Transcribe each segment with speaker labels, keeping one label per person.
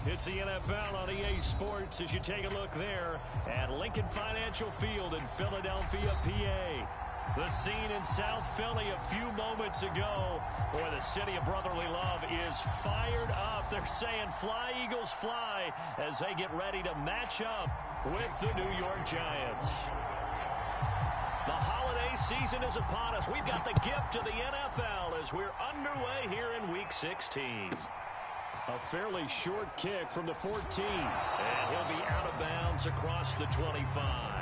Speaker 1: It's the NFL on EA Sports as you take a look there at Lincoln Financial Field in Philadelphia, PA. The scene in South Philly a few moments ago. Boy, the city of brotherly love is fired up. They're saying fly, Eagles, fly as they get ready to match up with the New York Giants. The holiday season is upon us. We've got the gift of the NFL as we're underway here in Week 16. A fairly short kick from the 14. And he'll be out of bounds across the 25.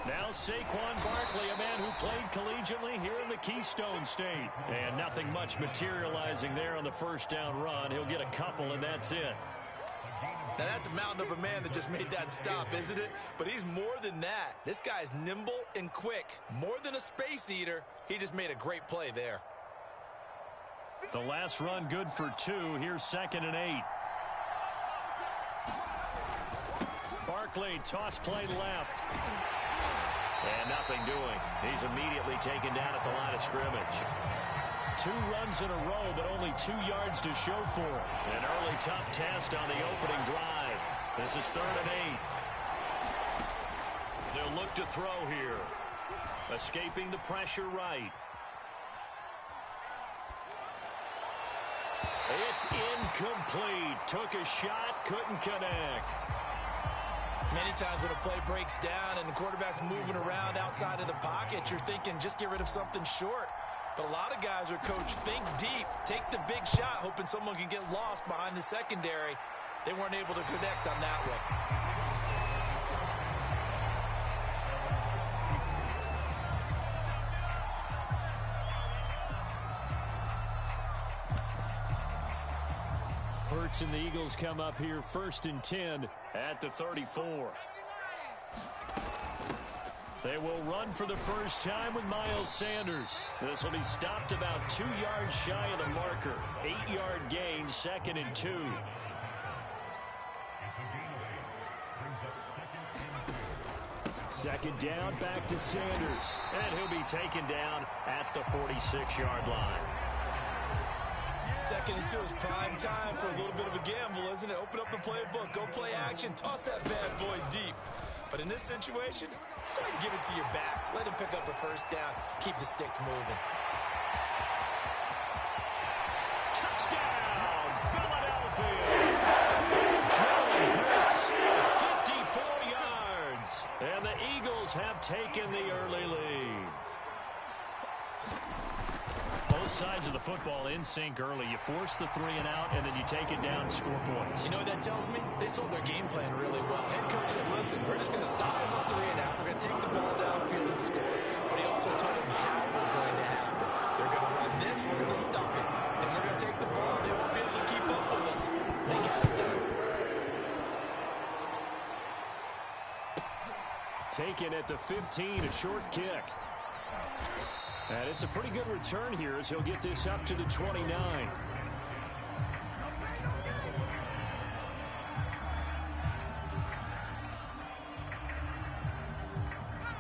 Speaker 1: Now Saquon Barkley, a man who played collegiately here in the Keystone State. And nothing much materializing there on the first down run. He'll get a couple, and that's it.
Speaker 2: Now, that's a mountain of a man that just made that stop, isn't it? But he's more than that. This guy's nimble and quick. More than a space eater. He just made a great play there.
Speaker 1: The last run good for 2. Here's 2nd and 8. Barkley, toss play left. And nothing doing. He's immediately taken down at the line of scrimmage. 2 runs in a row, but only 2 yards to show for it. An early tough test on the opening drive. This is 3rd and 8. They'll look to throw here. Escaping the pressure right. It's incomplete. Took a shot, couldn't connect.
Speaker 2: Many times when a play breaks down and the quarterback's moving around outside of the pocket, you're thinking just get rid of something short. But a lot of guys are coached, think deep, take the big shot, hoping someone can get lost behind the secondary. They weren't able to connect on that one.
Speaker 1: Hurts and the Eagles come up here 1st and 10 at the 34. They will run for the first time with Miles Sanders. This will be stopped about 2 yards shy of the marker. 8-yard gain, 2nd and 2. Second down, back to Sanders. And he'll be taken down at the 46-yard line.
Speaker 2: 2nd and 2 is prime time for a little bit of a gamble, isn't it? Open up the playbook, go play action, toss that bad boy deep. But in this situation, go ahead and give it to your back. Let him pick up a first down, keep the sticks moving.
Speaker 1: Touchdown, Philadelphia! Joey Hurts, 54 yards. And the Eagles have taken the early lead. Both sides of the football in sync early. You force the 3 and out, and then you take it down, score points.
Speaker 2: You know what that tells me? They sold their game plan really well. Head coach said, listen, we're just going to stop them on 3 and out. We're going to take the ball downfield and score. But he also told them how it was going to happen. They're going to run this. We're going to stop it. And we're going to take the ball. They won't be able to keep up with us. They got it done.
Speaker 1: Taken at the 15, a short kick. And it's a pretty good return here as he'll get this up to the 29.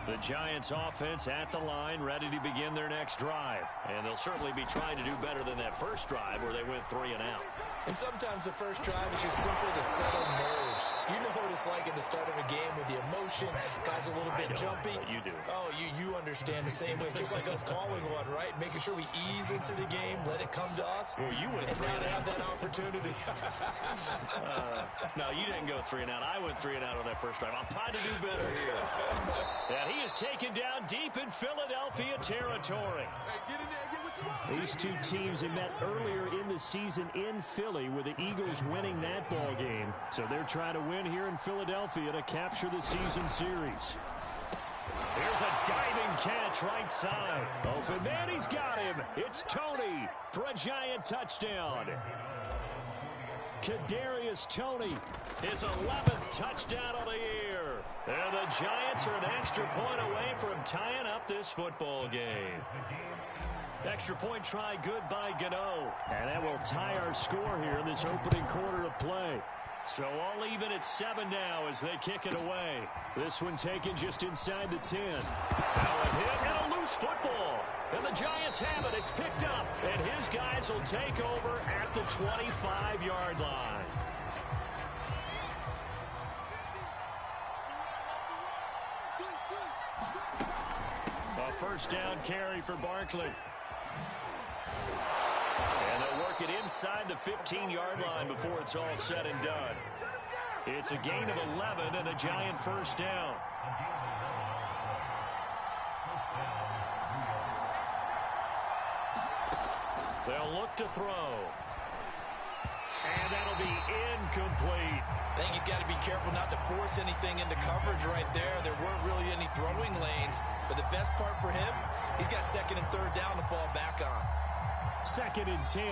Speaker 1: The Giants offense at the line, ready to begin their next drive. And they'll certainly be trying to do better than that first drive where they went 3 and out.
Speaker 2: And sometimes the first drive is just simply to settle nerves. You know what it's like at the start of a game with the emotion. Guys a little bit jumpy.
Speaker 1: You do.
Speaker 2: Oh, you understand the same way. Just like us calling one, right? Making sure we ease into the game, let it come to us.
Speaker 1: Well, you went
Speaker 2: and
Speaker 1: 3
Speaker 2: now
Speaker 1: and
Speaker 2: to
Speaker 1: out.
Speaker 2: have that opportunity.
Speaker 1: No, you didn't go 3 and out. I went 3 and out on that first drive. I'm trying to do better here. And he is taken down deep in Philadelphia territory. These two teams have met earlier in the season in Philly with the Eagles winning that ball game. So they're trying to win here in Philadelphia to capture the season series. Here's a diving catch right side. Open man, he's got him. It's Tony for a Giant touchdown. Kadarius Toney, his 11th touchdown of the year. And the Giants are an extra point away from tying up this football game. Extra point try good by Gano. And that will tie our score here in this opening quarter of play. So all even at 7 now as they kick it away. This one taken just inside the 10. Now a hit and a loose football. And the Giants have it. It's picked up. And his guys will take over at the 25-yard line. A first down carry for Barkley. And they'll work it inside the 15-yard line before it's all said and done. It's a gain of 11 and a Giant first down. They'll look to throw. And that'll be incomplete.
Speaker 2: I think he's got to be careful not to force anything into coverage right there. There weren't really any throwing lanes. But the best part for him, he's got second and third down to fall back on.
Speaker 1: Second and 10.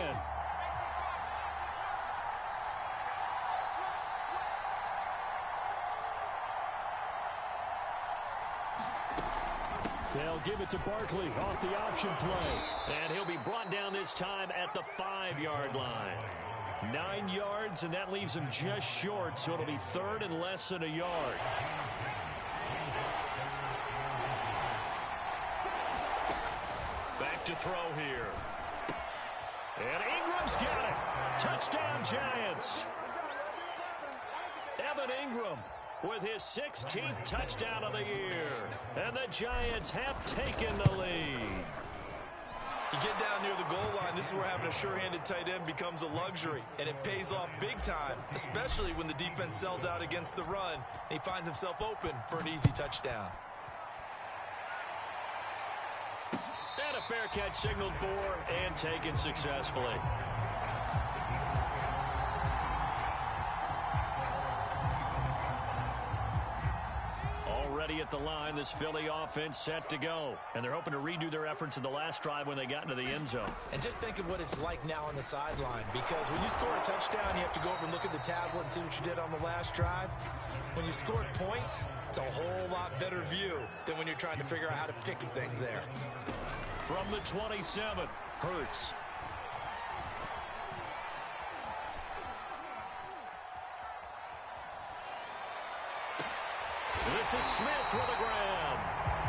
Speaker 1: They'll give it to Barkley off the option play. And he'll be brought down this time at the 5-yard line. 9 yards, and that leaves him just short, so it'll be third and less than a yard. Back to throw here. And Ingram's got it. Touchdown, Giants. Evan Ingram with his 16th touchdown of the year. And the Giants have taken the lead.
Speaker 2: You get down near the goal line, this is where having a sure-handed tight end becomes a luxury. And it pays off big time, especially when the defense sells out against the run. And he finds himself open for an easy touchdown.
Speaker 1: And a fair catch signaled for and taken successfully. Already at the line, this Philly offense set to go. And they're hoping to redo their efforts in the last drive when they got into the end zone.
Speaker 2: And just think of what it's like now on the sideline. Because when you score a touchdown, you have to go over and look at the tablet and see what you did on the last drive. When you scored points, it's a whole lot better view than when you're trying to figure out how to fix things there.
Speaker 1: From the 27, Hurts. This is Smith with a grab.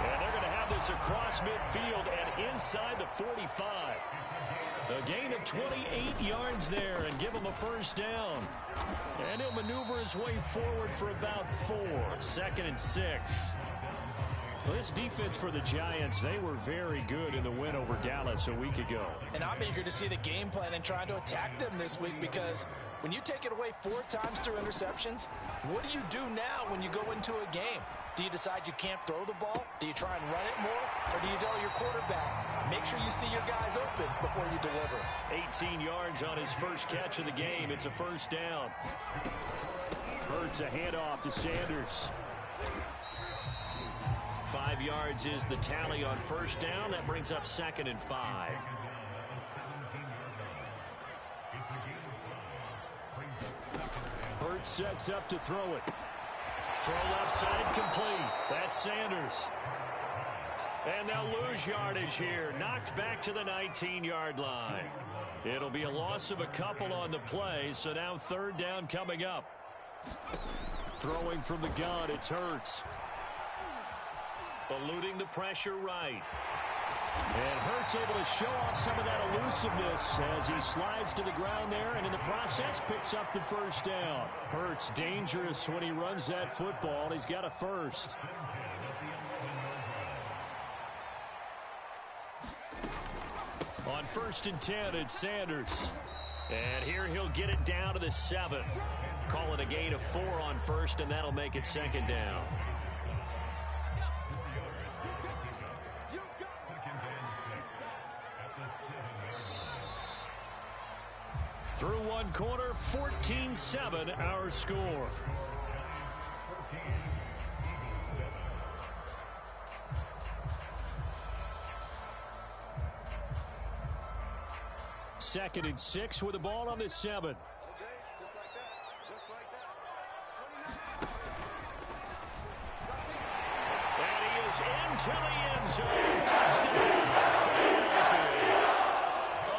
Speaker 1: And they're going to have this across midfield and inside the 45. A gain of 28 yards there and give him a first down. And he'll maneuver his way forward for about 4. Second and 6. Well, this defense for the Giants, they were very good in the win over Dallas a week ago.
Speaker 2: And I'm eager to see the game plan and trying to attack them this week because when you take it away 4 times through interceptions, what do you do now when you go into a game? Do you decide you can't throw the ball? Do you try and run it more? Or do you tell your quarterback, make sure you see your guys open before you deliver?
Speaker 1: 18 yards on his first catch of the game. It's a first down. Hurts a handoff to Sanders. 5 yards is the tally on first down. That brings up second and 5. Hurts sets up to throw it. Throw left side complete. That's Sanders. And they'll lose yardage here. Knocked back to the 19-yard line. It'll be a loss of a couple on the play, so now third down coming up. Throwing from the gun, it's Hurts. Eluding the pressure right. And Hurts able to show off some of that elusiveness as he slides to the ground there and in the process picks up the first down. Hurts dangerous when he runs that football. He's got a first. On first and 10, it's Sanders. And here he'll get it down to the 7. Call it a gain of 4 on first, and that'll make it second down. Through one quarter, 14-7 our score. Second and 6 with the ball on the 7. goes into the end zone. Touchdown, Philadelphia.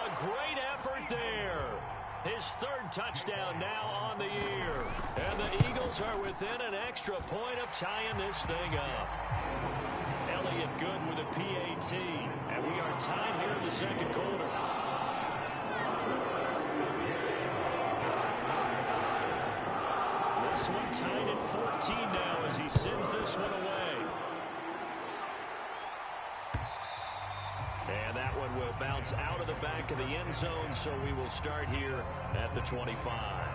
Speaker 1: A great effort there. His third touchdown now on the year. And the Eagles are within an extra point of tying this thing up. Elliott good with a PAT. And we are tied here in the second quarter. This one tied at 14 now as he sends this one away. And that one will bounce out of the back of the end zone, so we will start here at the 25.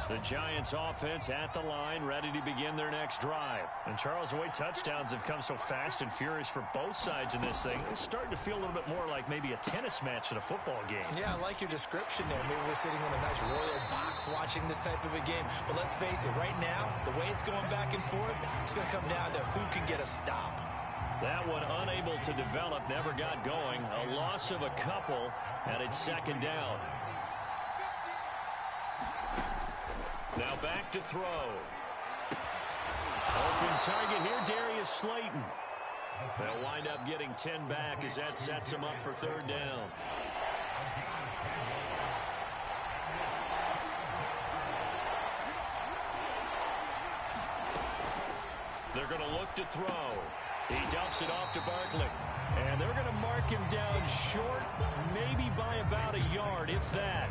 Speaker 1: The Giants offense at the line, ready to begin their next drive. And Charles, the way touchdowns have come so fast and furious for both sides in this thing, it's starting to feel a little bit more like maybe a tennis match in a football game. Yeah, I like your description there. Maybe we're sitting in a nice royal box watching this type of a game. But let's face it, right now, the way it's going back and forth, it's going to come down to who can get a stop. That one unable to develop, never got going. A loss of a couple, and it's second down. Now back to throw. Open target here, Darius Slayton. They'll wind up getting 10 back as that sets him up for third down. They're going to look to throw. He dumps it off to Barkley. And they're going to mark him down short, maybe by about a yard, if that.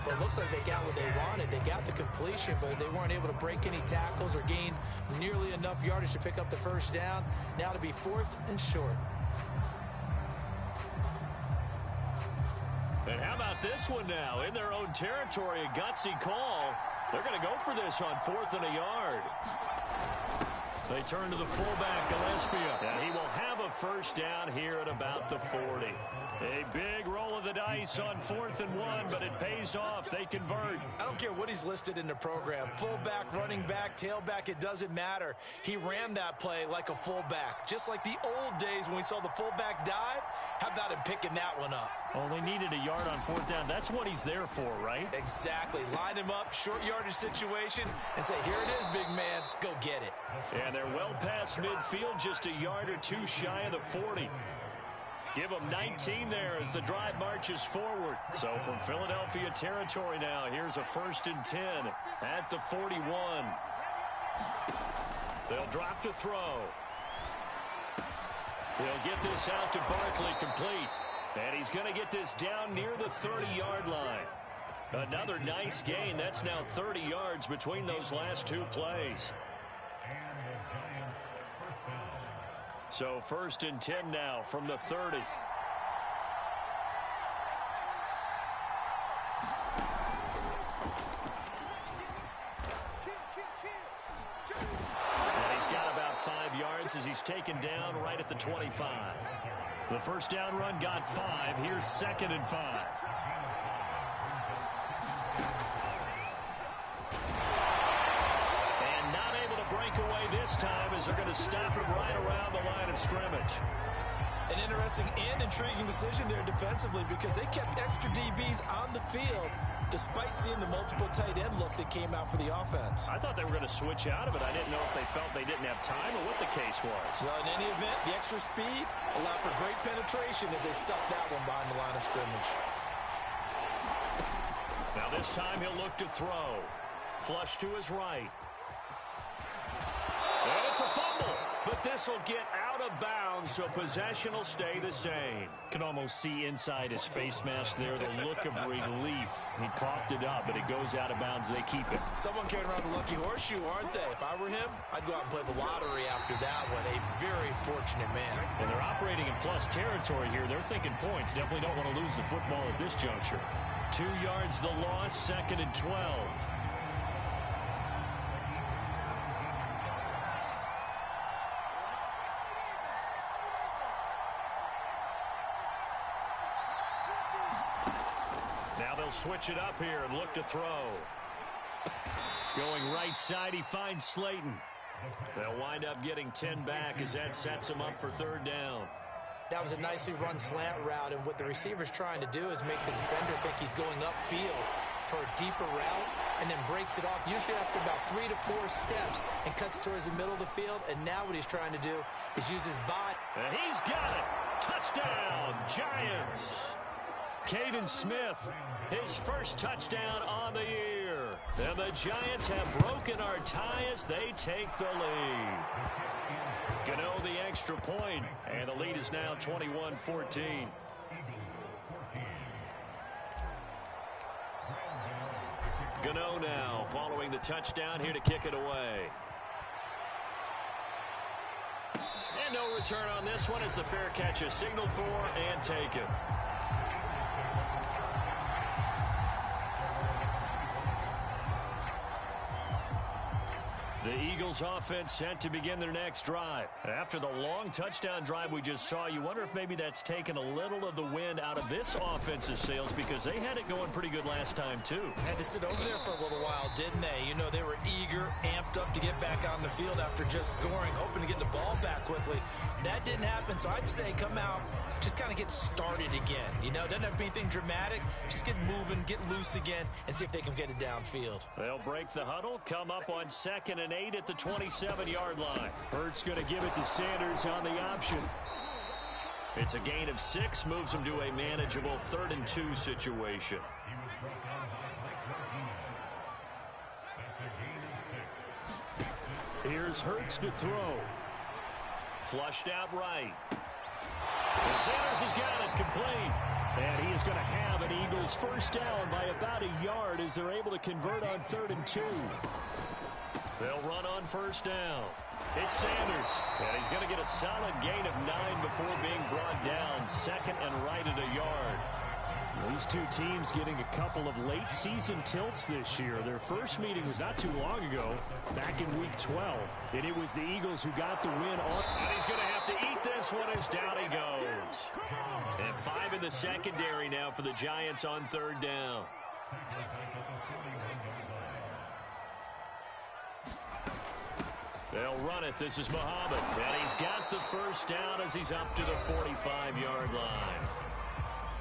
Speaker 1: Well, it looks like they got what they wanted. They got the completion, but they weren't able to break any tackles or gain nearly enough yardage to pick up the first down. Now to be fourth and short. And how about this one now? In their own territory, a gutsy call. They're going to go for this on fourth and a yard. They turn to the fullback, Gillespie. And he will have a first down here at about the 40. A big roll of the dice on 4th and 1, but it pays off. They convert. I don't care what he's listed in the program. Fullback, running back, tailback, it doesn't matter. He ran that play like a fullback. Just like the old days when we saw the fullback dive. How about him picking that one up? Oh, they needed a yard on 4th down. That's what he's there for, right? Exactly. Line him up, short yardage situation, and say, here it is, big man. Go get it. And they're well past midfield, just a yard or two shy of the 40. Give them 19 there as the drive marches forward. So from Philadelphia territory now, here's a 1st and 10 at the 41. They'll drop to throw. He'll get this out to Barkley, complete. And he's going to get this down near the 30-yard line. Another nice gain. That's now 30 yards between those last two plays. So 1st and 10 now from the 30. And he's got about 5 yards as he's taken down right at the 25. The first down run got 5. Here's 2nd and 5. This time as they're going to stop him right around the line of scrimmage. An interesting and intriguing decision there defensively because they kept extra DBs on the field despite seeing the multiple tight end look that came out for the offense. I thought they were going to switch out of it. I didn't know if they felt they didn't have time or what the case was. Well, in any event, the extra speed allowed for great penetration as they stuffed that one behind the line of scrimmage. Now this time he'll look to throw. Flush to his right. And it's a fumble, but this will get out of bounds, so possession will stay the same. Can almost see inside his face mask there the look of relief. He coughed it up, but it goes out of bounds. They keep it. Someone carrying around a lucky horseshoe, aren't they? If I were him, I'd go out and play the lottery after that one. A very fortunate man. And they're operating in plus territory here. They're thinking points. Definitely don't want to lose the football at this juncture. 2 yards the loss, 2nd and 12. Now they'll switch it up here and look to throw. Going right side, he finds Slayton. They'll wind up getting 10 back as that sets him up for 3rd down. That was a nicely run slant route, and what the receiver's trying to do is make the defender think he's going upfield.
Speaker 2: for a deeper route and then breaks it off, usually after about 3 to 4 steps, and cuts towards the middle of the field. And now what he's trying to do is use his body.
Speaker 1: And he's got it. Touchdown, Giants. Caden Smith, his first touchdown on the year. And the Giants have broken our tie as they take the lead. Gano the extra point, and the lead is now 21-14. Gano now following the touchdown here to kick it away. And no return on this one as the fair catch is signaled for and taken. The Eagles offense set to begin their next drive. After the long touchdown drive we just saw, you wonder if maybe that's taken a little of the wind out of this offense's sails, because they had it going pretty good last time too.
Speaker 2: Had to sit over there for a little while, didn't they? You know, they were eager, amped up to get back on the field after just scoring, hoping to get the ball back quickly. That didn't happen, so I'd say come out, just kind of get started again. You know, doesn't have to be anything dramatic. Just get moving, get loose again, and see if they can get it downfield.
Speaker 1: They'll break the huddle, come up on 2nd and 8 at the 27-yard line. Hurts going to give it to Sanders on the option. It's a gain of 6, moves him to a manageable 3rd and 2 situation. Here's Hurts to throw. Flushed out right. And Sanders has got it complete. And he is going to have an Eagles first down by about a yard as they're able to convert on 3rd and 2. They'll run on first down. It's Sanders. And he's going to get a solid gain of 9 before being brought down. 2nd and right at a yard. These two teams getting a couple of late season tilts this year. Their first meeting was not too long ago, back in week 12. And it was the Eagles who got the win. And he's going to have to eat this one as down he goes. And 5 in the secondary now for the Giants on 3rd down. They'll run it. This is Muhammad. And he's got the first down as he's up to the 45-yard line.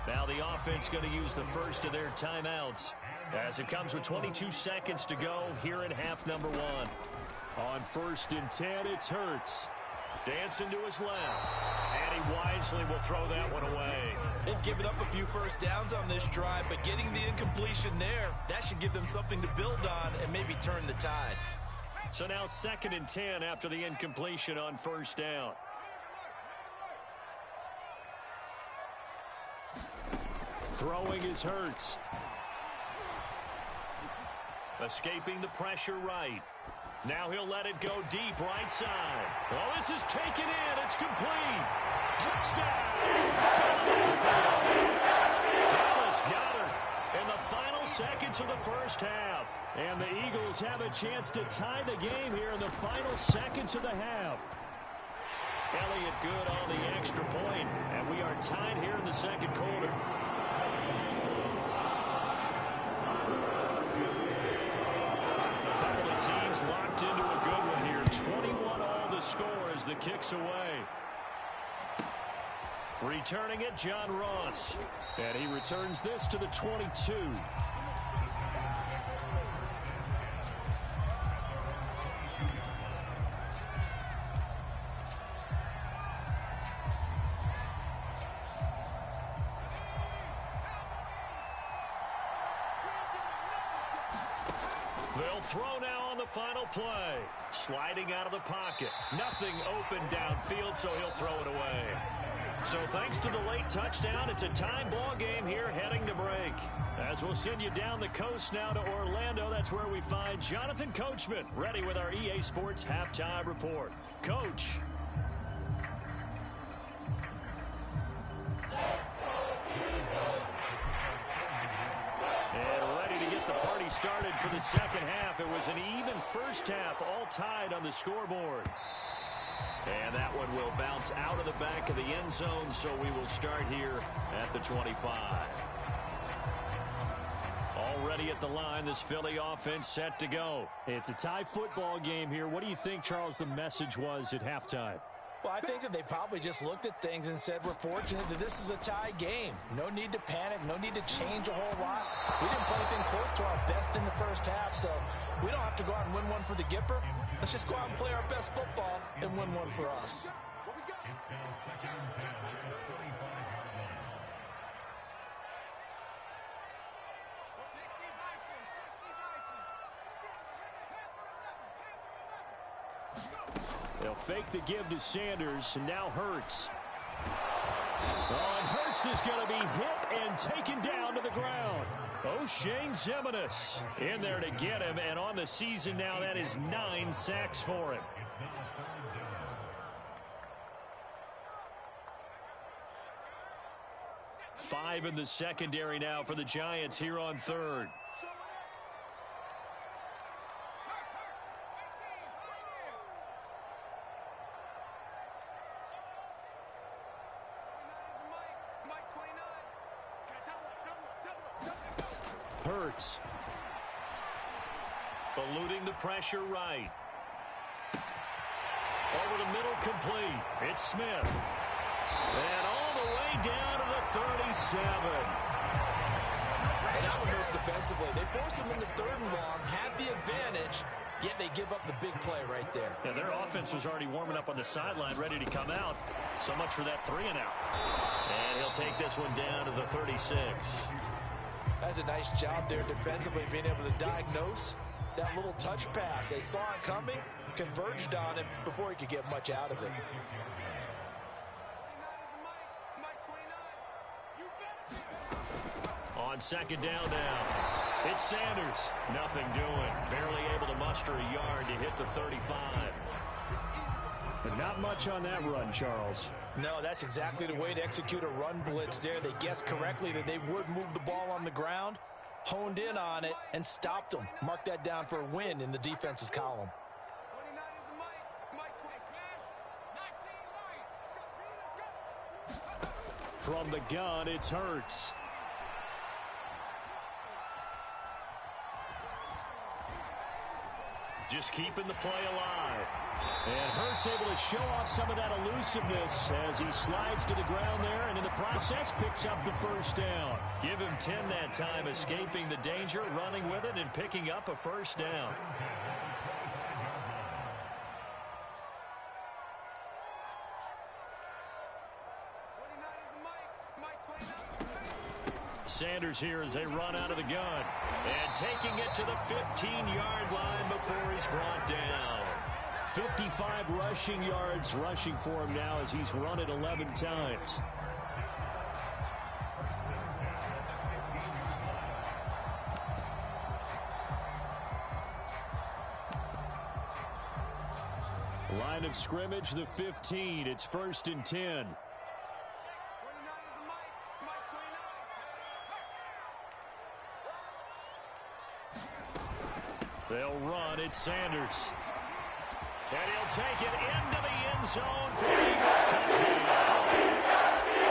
Speaker 1: Now the offense going to use the first of their timeouts as it comes with 22 seconds to go here in half number 1. On 1st and 10, it's Hurts. Dancing to his left. And he wisely will throw that one away.
Speaker 2: They've given up a few first downs on this drive, but getting the incompletion there, that should give them something to build on and maybe turn the tide.
Speaker 1: So now 2nd and 10 after the incompletion on first down. Throwing is Hurts. Escaping the pressure right. Now he'll let it go deep right side. Oh, this is taken in. It's complete. Touchdown. Dallas Goedert in the final seconds of the first half. And the Eagles have a chance to tie the game here in the final seconds of the half. Elliott good on the extra point, and we are tied here in the second quarter. Couple of teams locked into a good one here. 21-all the score as the kick's away. Returning it, John Ross. And he returns this to the 22. They'll throw now on the final play. Sliding out of the pocket. Nothing open downfield, so he'll throw it away. So thanks to the late touchdown, it's a tie ball game here heading to break. As we'll send you down the coast now to Orlando, that's where we find Jonathan Coachman ready with our EA Sports Halftime Report. Coach. Started for the second half. It was an even first half, all tied on the scoreboard. And that one will bounce out of the back of the end zone, so we will start here at the 25. Already at the line, this Philly offense set to go.
Speaker 3: It's a tie football game here. What do you think, Charles, the message was at halftime?
Speaker 2: Well, I think that they probably just looked at things and said, we're fortunate that this is a tie game. No need to panic. No need to change a whole lot. We didn't play anything close to our best in the first half, so we don't have to go out and win one for the Gipper. Let's just go out and play our best football and win one for us.
Speaker 1: They'll fake the give to Sanders, and now Hurts. Oh, and Hurts is going to be hit and taken down to the ground. O'Shane Ximines in there to get him, and on the season now, that is 9 sacks for him. Five in the secondary now for the Giants here on third. Hurts. Eluding the pressure right. Over the middle complete. It's Smith. And all the way down to the 37.
Speaker 2: And that one hurts defensively. They force him into third and long, had the advantage, yet they give up the big play right there.
Speaker 1: Yeah, their offense was already warming up on the sideline, ready to come out. So much for that 3 and out. And he'll take this one down to the 36.
Speaker 2: That's a nice job there defensively, being able to diagnose that little touch pass. They saw it coming, converged on him before he could get much out of it.
Speaker 1: On second down now, it's Sanders. Nothing doing. Barely able to muster a yard to hit the 35. But not much on that run, Charles.
Speaker 2: No, that's exactly the way to execute a run blitz there. They guessed correctly that they would move the ball on the ground, honed in on it, and stopped them. Mark that down for a win in the defense's column.
Speaker 1: From the gun, it's Hurts. Just keeping the play alive. And Hurts able to show off some of that elusiveness as he slides to the ground there, and in the process picks up the first down. Give him 10 that time, escaping the danger, running with it, and picking up a first down. Sanders here as they run out of the gun. And taking it to the 15-yard line before he's brought down. 55 rushing yards rushing for him now as he's run it 11 times. Line of scrimmage, the 15. It's 1st and 10. They'll run. It's Sanders. And he'll take it into the end zone for the Eagles touchdown.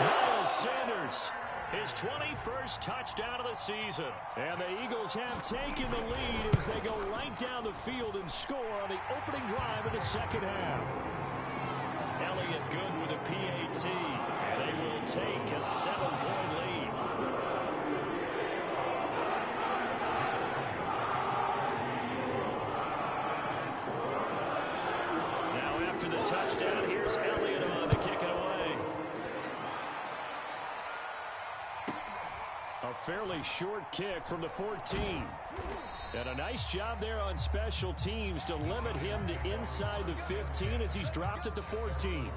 Speaker 1: Miles Sanders, his 21st touchdown of the season. And the Eagles have taken the lead as they go right down the field and score on the opening drive of the second half. Elliott good with a PAT. And they will take a 7-point lead. After the touchdown, here's Elliott on to kick it away. A fairly short kick from the 14. And a nice job there on special teams to limit him to inside the 15 as he's dropped at the 14.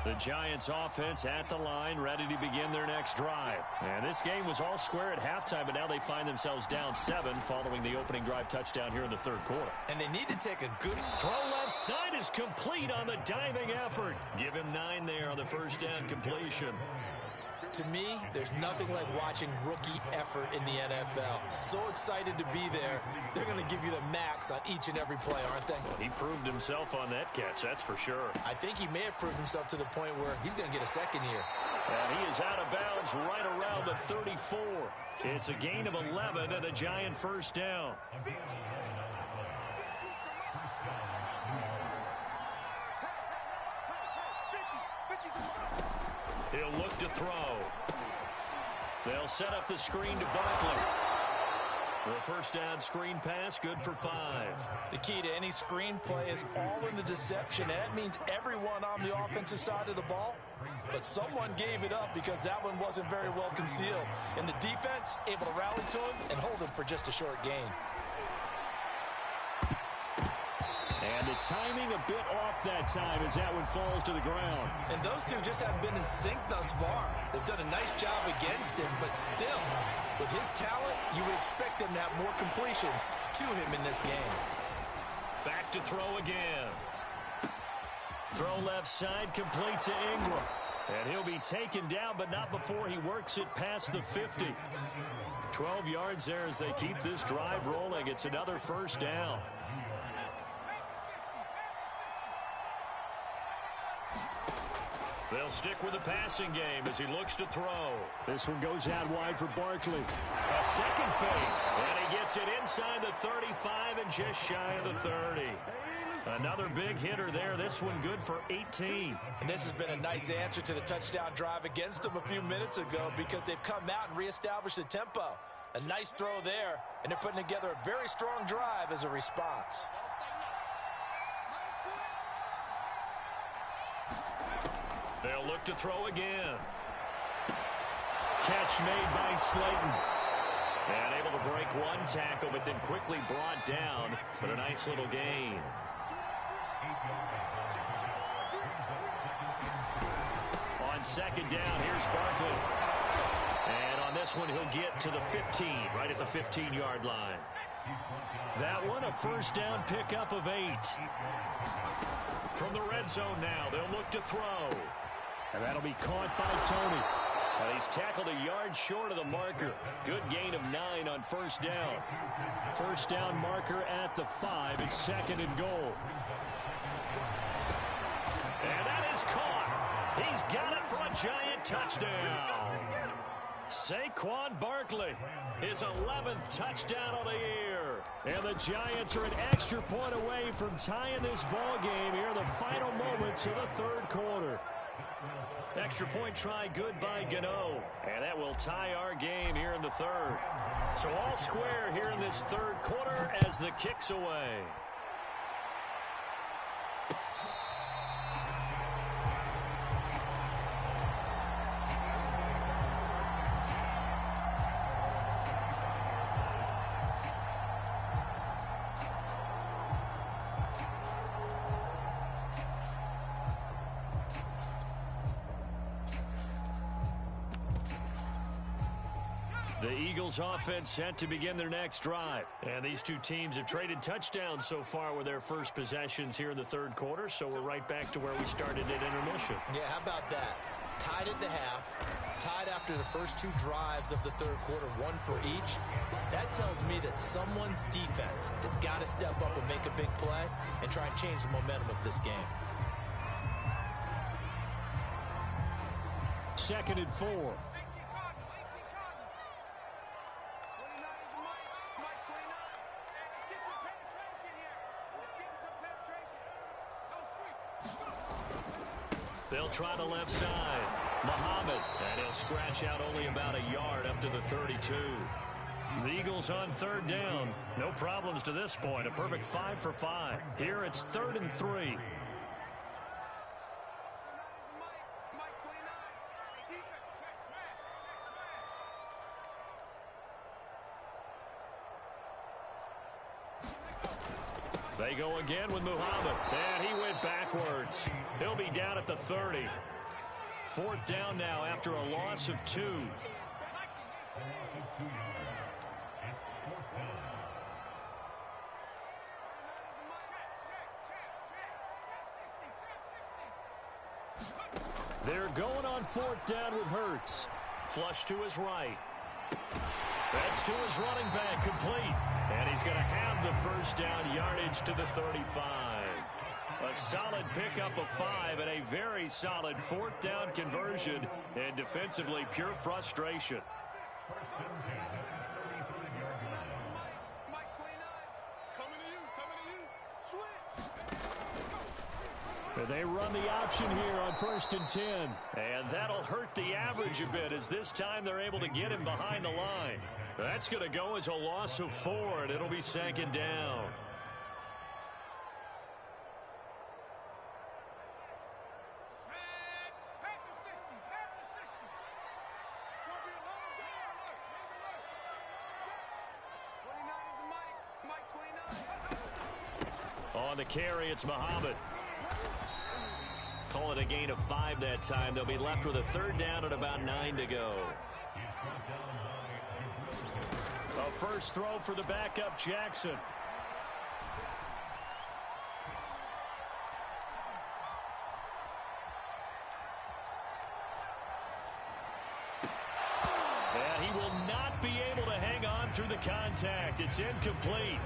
Speaker 1: The Giants offense at the line, ready to begin their next drive. And this game was all square at halftime, but now they find themselves down 7 following the opening drive touchdown here in the third quarter.
Speaker 2: And they need to take a good
Speaker 1: throw. Left side is complete on the diving effort. Give him 9 there on the first down completion.
Speaker 2: To me, there's nothing like watching rookie effort in the NFL. So excited to be there. They're going to give you the max on each and every play, aren't they?
Speaker 1: Well, he proved himself on that catch, that's for sure.
Speaker 2: I think he may have proved himself to the point where he's going to get a second year.
Speaker 1: And he is out of bounds right around the 34. It's a gain of 11 and a Giant first down. He'll look to throw. They'll set up the screen to Barkley. The first down screen pass, good for 5.
Speaker 2: The key to any screen play is all in the deception. And that means everyone on the offensive side of the ball. But someone gave it up because that one wasn't very well concealed. And the defense able to rally to him and hold him for just a short gain.
Speaker 1: And the timing a bit off that time as that one falls to the ground.
Speaker 2: And those two just haven't been in sync thus far. They've done a nice job against him, but still, with his talent, you would expect him to have more completions to him in this game.
Speaker 1: Back to throw again. Throw left side, complete to Ingram. And he'll be taken down, but not before he works it past the 50. 12 yards there as they keep this drive rolling. It's another first down. They'll stick with the passing game as he looks to throw. This one goes out wide for Barkley. A second fake, and he gets it inside the 35 and just shy of the 30. Another big hitter there. This one good for 18.
Speaker 2: And this has been a nice answer to the touchdown drive against them a few minutes ago because they've come out and reestablished the tempo. A nice throw there, and they're putting together a very strong drive as a response.
Speaker 1: They'll look to throw again. Catch made by Slayton. And able to break one tackle, but then quickly brought down for a nice little gain. On second down, here's Barkley. And on this one, he'll get to the 15, right at the 15-yard line. That one, a first down pickup of 8. From the red zone now, they'll look to throw. And that'll be caught by Tony. And he's tackled a yard short of the marker. Good gain of 9 on first down. First down marker at the 5. It's second and goal. And that is caught. He's got it for a giant touchdown. Saquon Barkley, his 11th touchdown of the year. And the Giants are an extra point away from tying this ball game here in the final moments of the third quarter. Extra point try good by Gano. And that will tie our game here in the third. So all square here in this third quarter as the kick's away. The Eagles offense set to begin their next drive. And these two teams have traded touchdowns so far with their first possessions here in the third quarter. So we're right back to where we started at intermission.
Speaker 2: Yeah, how about that? Tied at the half, tied after the first two drives of the third quarter, one for each. That tells me that someone's defense has got to step up and make a big play and try and change the momentum of this game.
Speaker 1: Second and 4. They'll try the left side. Muhammad, and he'll scratch out only about a yard up to the 32. The Eagles on third down. No problems to this point. A perfect 5 for 5. Here it's 3rd and 3. They go again with Muhammad, and he went backwards. He'll be down at the 30. 4th down now after a loss of 2. They're going on 4th down with Hurts. Flush to his right. That's to his running back, complete. And he's going to have the first down yardage to the 35. A solid pickup of 5 and a very solid 4th down conversion. And defensively, pure frustration. They run the option here on 1st and 10. And that'll hurt the average a bit as this time they're able to get him behind the line. That's going to go as a loss of 4, and it'll be 2nd down. On the carry, it's Muhammad. Call it a gain of 5 that time. They'll be left with a 3rd down and about 9 to go. A first throw for the backup, Jackson. And he will not be able to hang on through the contact. It's incomplete.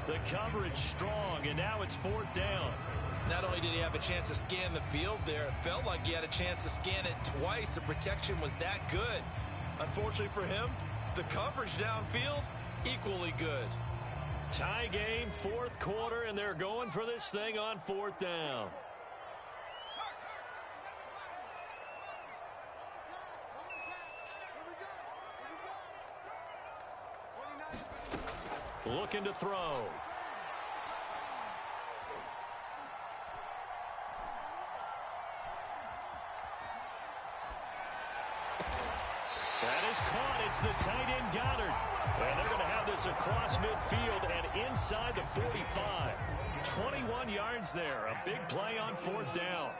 Speaker 1: The coverage strong, and now it's 4th down.
Speaker 2: Not only did he have a chance to scan the field there, it felt like he had a chance to scan it twice. The protection was that good. Unfortunately for him, the coverage downfield, equally good.
Speaker 1: Tie game, 4th quarter, and they're going for this thing on 4th down. Looking to throw. That is caught. It's the tight end Goddard. And they're going to have this across midfield and inside the 45. 21 yards there. A big play on 4th down.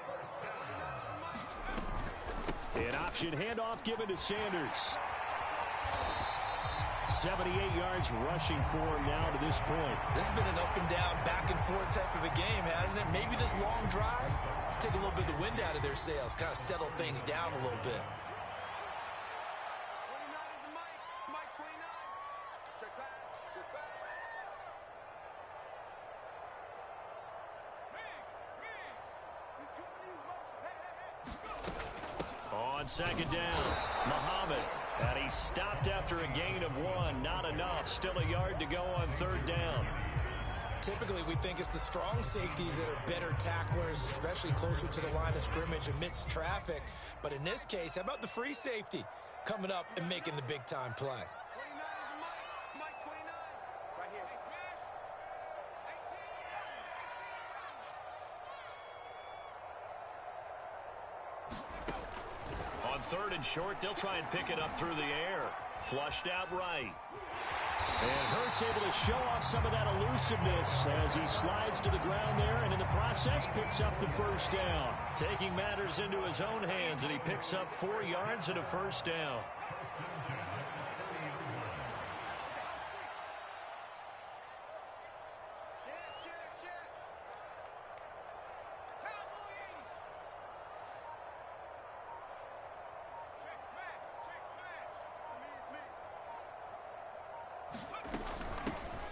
Speaker 1: An option handoff given to Sanders. 78 yards rushing for him now to this point.
Speaker 2: This has been an up and down, back and forth type of a game, hasn't it? Maybe this long drive take a little bit of the wind out of their sails, kind of settle things down a little bit.
Speaker 1: On 2nd down, Muhammad. And he stopped after a gain of 1. Not enough. Still a yard to go on 3rd down.
Speaker 2: Typically, we think it's the strong safeties that are better tacklers, especially closer to the line of scrimmage amidst traffic. But in this case, how about the free safety coming up and making the big-time play?
Speaker 1: On 3rd and short, they'll try and pick it up through the air. Flushed out right. And Hurts able to show off some of that elusiveness as he slides to the ground there, and in the process picks up the 1st down. Taking matters into his own hands, and he picks up 4 yards and a 1st down.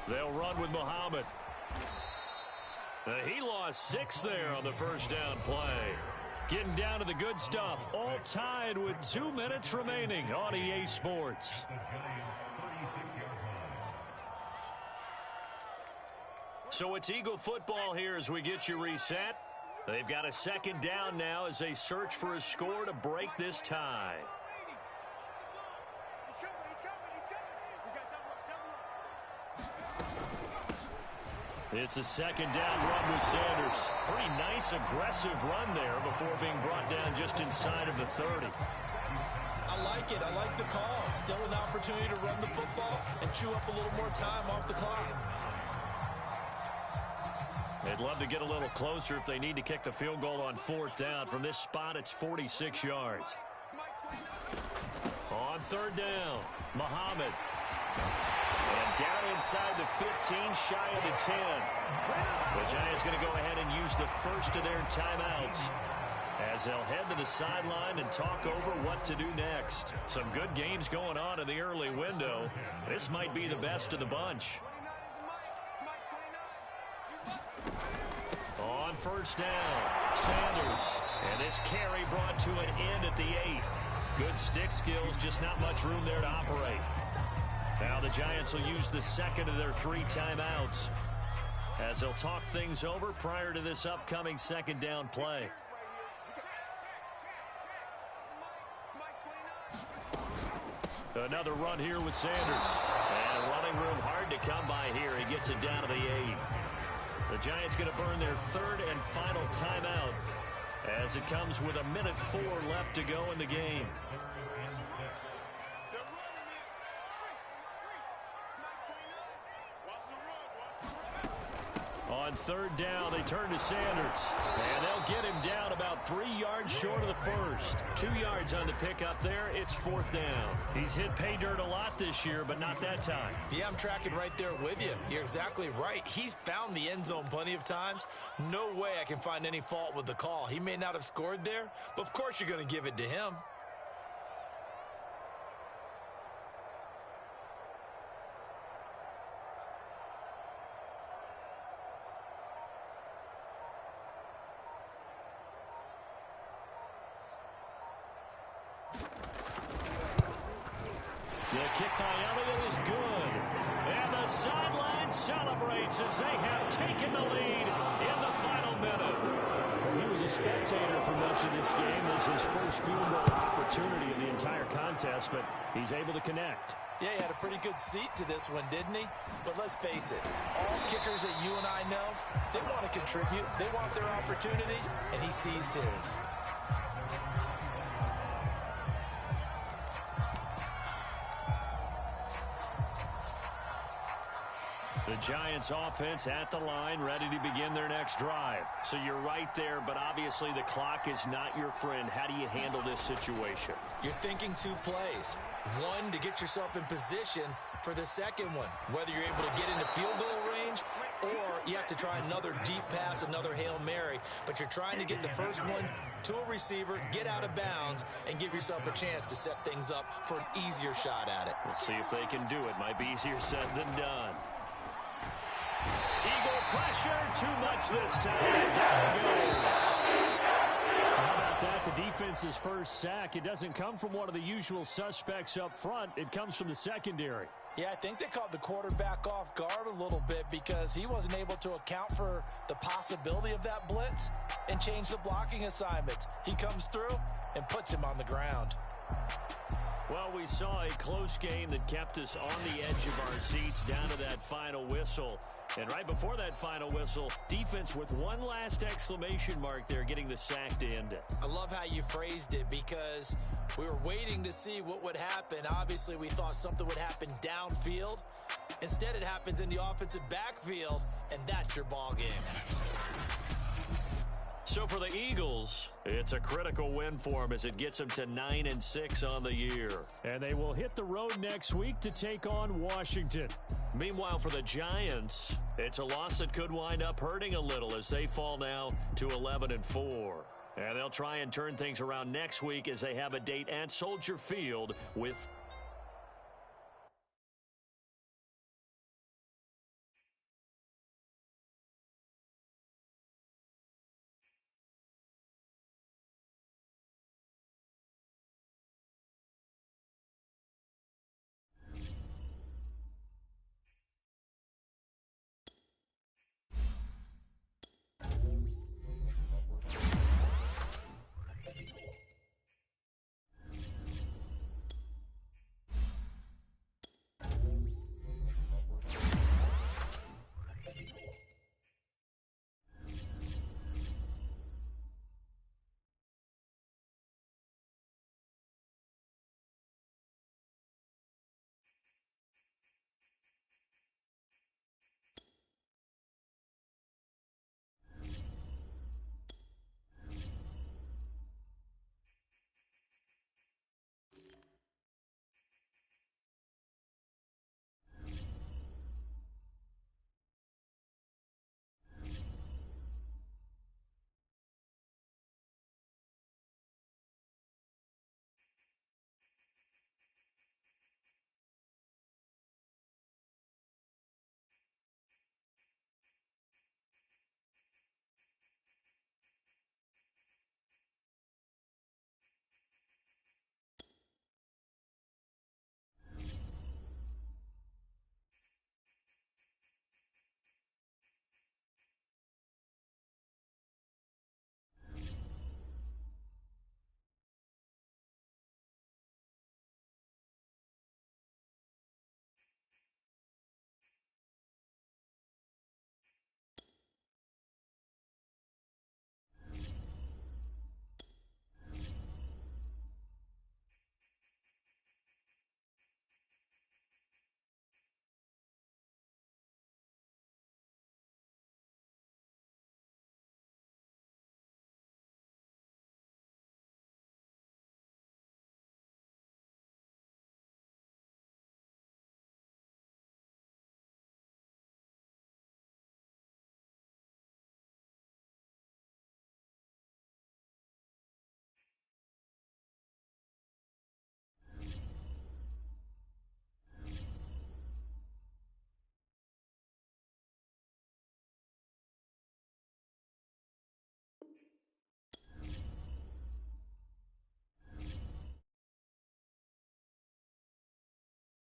Speaker 1: They'll run with Muhammad. He lost 6 there on the 1st down play. Getting down to the good stuff. All tied with 2 minutes remaining on EA Sports. So it's Eagle football here as we get you reset. They've got a 2nd down now as they search for a score to break this tie. It's a 2nd down run with Sanders. Pretty nice, aggressive run there before being brought down just inside of the 30.
Speaker 2: I like it. I like the call. Still an opportunity to run the football and chew up a little more time off the clock.
Speaker 1: They'd love to get a little closer if they need to kick the field goal on 4th down. From this spot, it's 46 yards. On 3rd down, Muhammad. And down inside the 15, shy of the 10. The Giants going to go ahead and use the first of their timeouts as they'll head to the sideline and talk over what to do next. Some good games going on in the early window. This might be the best of the bunch. On 1st down, Sanders. And this carry brought to an end at the 8. Good stick skills, just not much room there to operate. Now the Giants will use the 2nd of their 3 timeouts. as they'll talk things over prior to this upcoming second down play. Another run here with Sanders. And running room hard to come by here. He gets it down to the 8. The Giants going to burn their third and final timeout as it comes with 1:04 left to go in the game. On third down, they turn to Sanders. And they'll get him down about 3 yards short of the first. 2 yards on the pickup there. It's fourth down. He's hit pay dirt a lot this year, but not that time.
Speaker 2: Yeah, I'm tracking right there with you. You're exactly right. He's found the end zone plenty of times. No way I can find any fault with the call. He may not have scored there, but of course you're going to give it to him.
Speaker 1: The kick by Elliott is good. And the sideline celebrates as they have taken the lead in the final minute. He was a spectator for much of this game. This is his first field goal opportunity in the entire contest, but he's able to connect.
Speaker 2: Yeah, he had a pretty good seat to this one, didn't he? But let's face it, all kickers that you and I know, they want to contribute. They want their opportunity, and he seized his.
Speaker 1: The Giants offense at the line, ready to begin their next drive. So you're right there, but obviously the clock is not your friend. How do you handle this situation?
Speaker 2: You're thinking 2 plays. One, to get yourself in position for the second one, whether you're able to get into field goal range or you have to try another deep pass, another Hail Mary. But you're trying to get the first one to a receiver, get out of bounds, and give yourself a chance to set things up for an easier shot at it.
Speaker 1: We'll see if they can do it. Might be easier said than done. Eagle pressure, too much this time. Down goes. How about that? The defense's first sack. It doesn't come from one of the usual suspects up front. It comes from the secondary.
Speaker 2: Yeah, I think they caught the quarterback off guard a little bit because he wasn't able to account for the possibility of that blitz and change the blocking assignment. He comes through and puts him on the ground.
Speaker 1: Well, we saw a close game that kept us on the edge of our seats down to that final whistle. And right before that final whistle, defense with one last exclamation mark there, getting the sack to end it.
Speaker 2: I love how you phrased it because we were waiting to see what would happen. Obviously, we thought something would happen downfield. Instead, it happens in the offensive backfield, and that's your ball game.
Speaker 1: So for the Eagles, it's a critical win for them as it gets them to 9-6 on the year. And they will hit the road next week to take on Washington. Meanwhile, for the Giants, it's a loss that could wind up hurting a little as they fall now to 11-4. And they'll try and turn things around next week as they have a date at Soldier Field with